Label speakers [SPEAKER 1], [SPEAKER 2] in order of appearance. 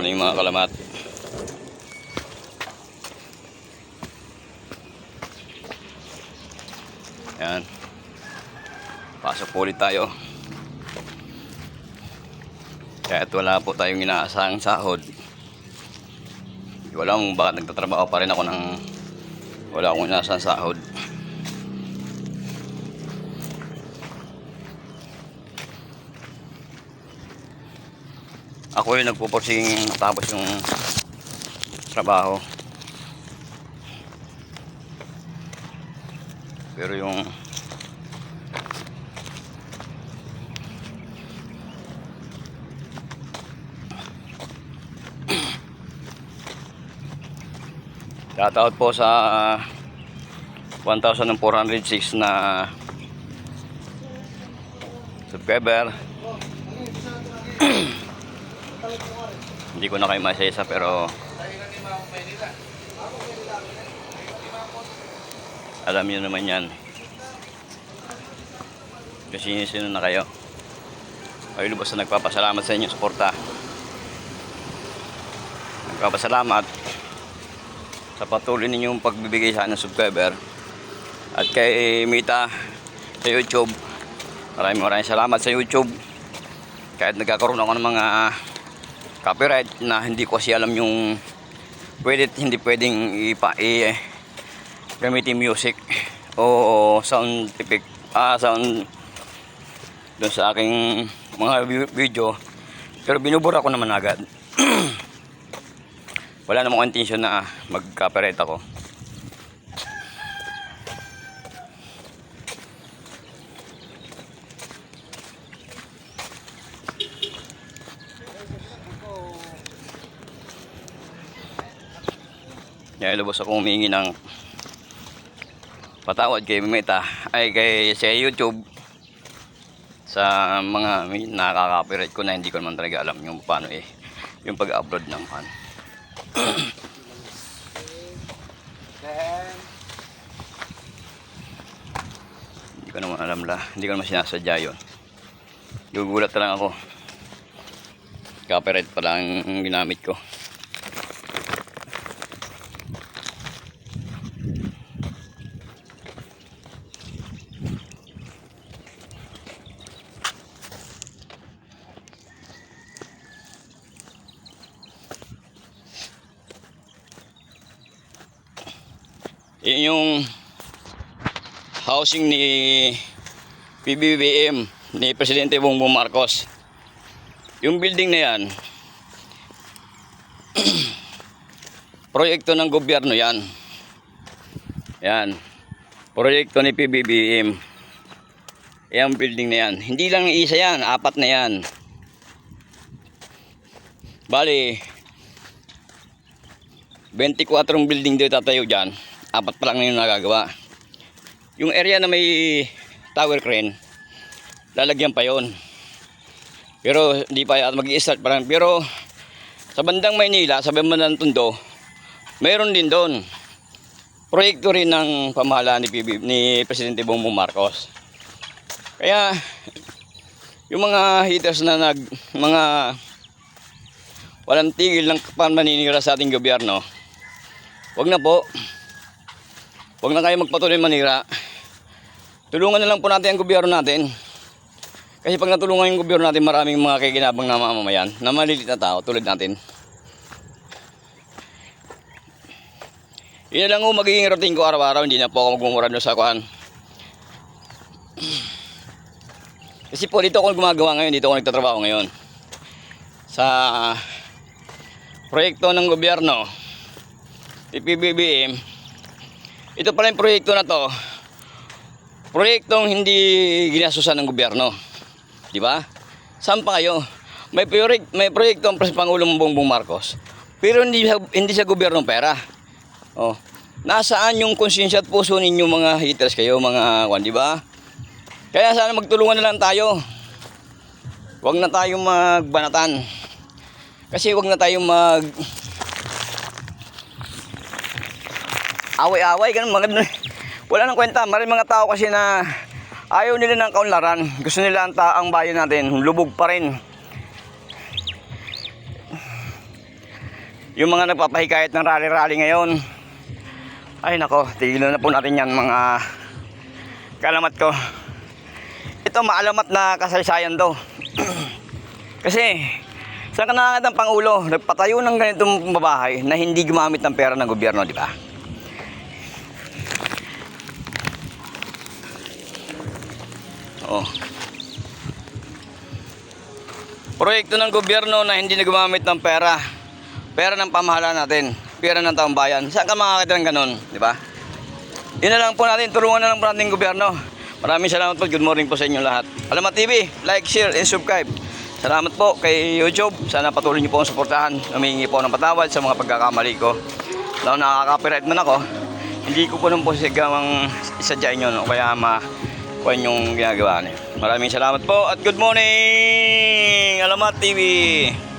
[SPEAKER 1] Morning mga kalamat. Yan. Pasok po ulit tayo. Kahit wala po tayong inaasahang sahod. Hindi ko alam bakit nagtatrabaho pa rin ako ng wala akong inaasahang sahod. Ako yung nagpupursing tapos yung trabaho. Pero yung shoutout po sa 1,406 na subscriber. Hindi ko na kayo masaysa pero alam niyo naman yan kasi sino na kayo. Ay lubos na nagpapasalamat sa inyong suporta. Nagpapasalamat sa patuloy ninyong pagbibigay sa ng subscriber. At kay Mita sa YouTube, maraming salamat sa YouTube. Kahit nagkakaroon ako ng mga copyright na hindi ko kasi alam yung hindi pwedeng gamitin music o sound effect sound doon sa aking mga video, pero binubura ko naman agad. Wala namang intention na mag copyright ako. Kaya lubos ako humingi ng patawad kay Meta ay kay sa YouTube sa mga nakaka-copyright ko na hindi ko naman talaga alam yung paano yung pag-upload ng fan. Hindi ko naman alam hindi ko naman sinasadya yun. Gugulat na lang ako. Copyright pala ang ginamit ko. Yun yung housing ni PBBM ni Presidente Bongbong Marcos. Yung building na yan proyekto ng gobyerno yan. Yan proyekto ni PBBM. Yung building na yan, hindi lang isa yan, 4 na yan. Bali 24 building dito tatayo dyan, 4 pa lang na yung nagagawa. Yung area na may tower crane, lalagyan pa yon. Pero hindi pa yata mag-i-start pa lang. Pero sa bandang Maynila, sa bandang Tondo, mayroon din doon. Proyekto rin ng pamahalaan ni Presidente Bongbong Marcos. Kaya yung mga haters na mga walang tigil ng paninira sa ating gobyerno, wag na po. Huwag na kayo magpatuloy manira. Tulungan na lang po natin ang gobyerno natin. Kasi pag natulungan yung gobyerno natin, maraming mga kaginabang na mamamayan na malilit na tao tulad natin. Yun na lang po magiging routine ko araw-araw. Hindi na po ako magmumura doon sa kuhan. Kasi po dito ako gumagawa ngayon. Dito ako nagtatrabaho ngayon sa proyekto ng gobyerno PBBM. Ito pala yung proyekto na to, proyektong hindi ginasusan ng gobyerno. Di ba? Saan pa kayo? May proyekto ang Pangulong Bongbong Marcos, pero hindi sa gobyernong pera. Oh, nasaan yung konsensya at puso ninyo mga haters kayo, mga di ba? Kaya sana magtulungan na lang tayo. Huwag na tayong magbanatan. Kasi huwag na tayong away-away, ganun, wala nang kwenta. Maraming mga tao kasi na ayaw nila ng kaunlaran. Gusto nila ang bayan natin lubog pa rin. yung mga nagpapahikayat ng rally-rally ngayon, ay nako, tigilan na po natin yan mga kalamat ko. Ito maalamat na kasaysayan daw. Kasi saan ka nakakita ng Pangulo nagpatayo ng ganitong babahay na hindi gumamit ng pera ng gobyerno, di ba? Oh. Proyekto ng gobyerno na hindi na gumamit ng pera. Pera ng pamahalaan natin, pera ng taong bayan. Saan ka makakita ng ganun, di ba? Yun na lang po natin, tulungan na lang po natin ng gobyerno. Maraming salamat po. Good morning po sa inyo lahat. Alamat TV, like, share, and subscribe. Salamat po kay YouTube. Sana patuloy niyo po ang suportahan. Humingi po ng patawad sa mga pagkakamali ko. Lalo nakaka-copyright man ako. Hindi ko po nung po sigawang isadyain yun o kaya kuhan yung ginagawa niyo. Maraming salamat po at good morning! Alamat TV!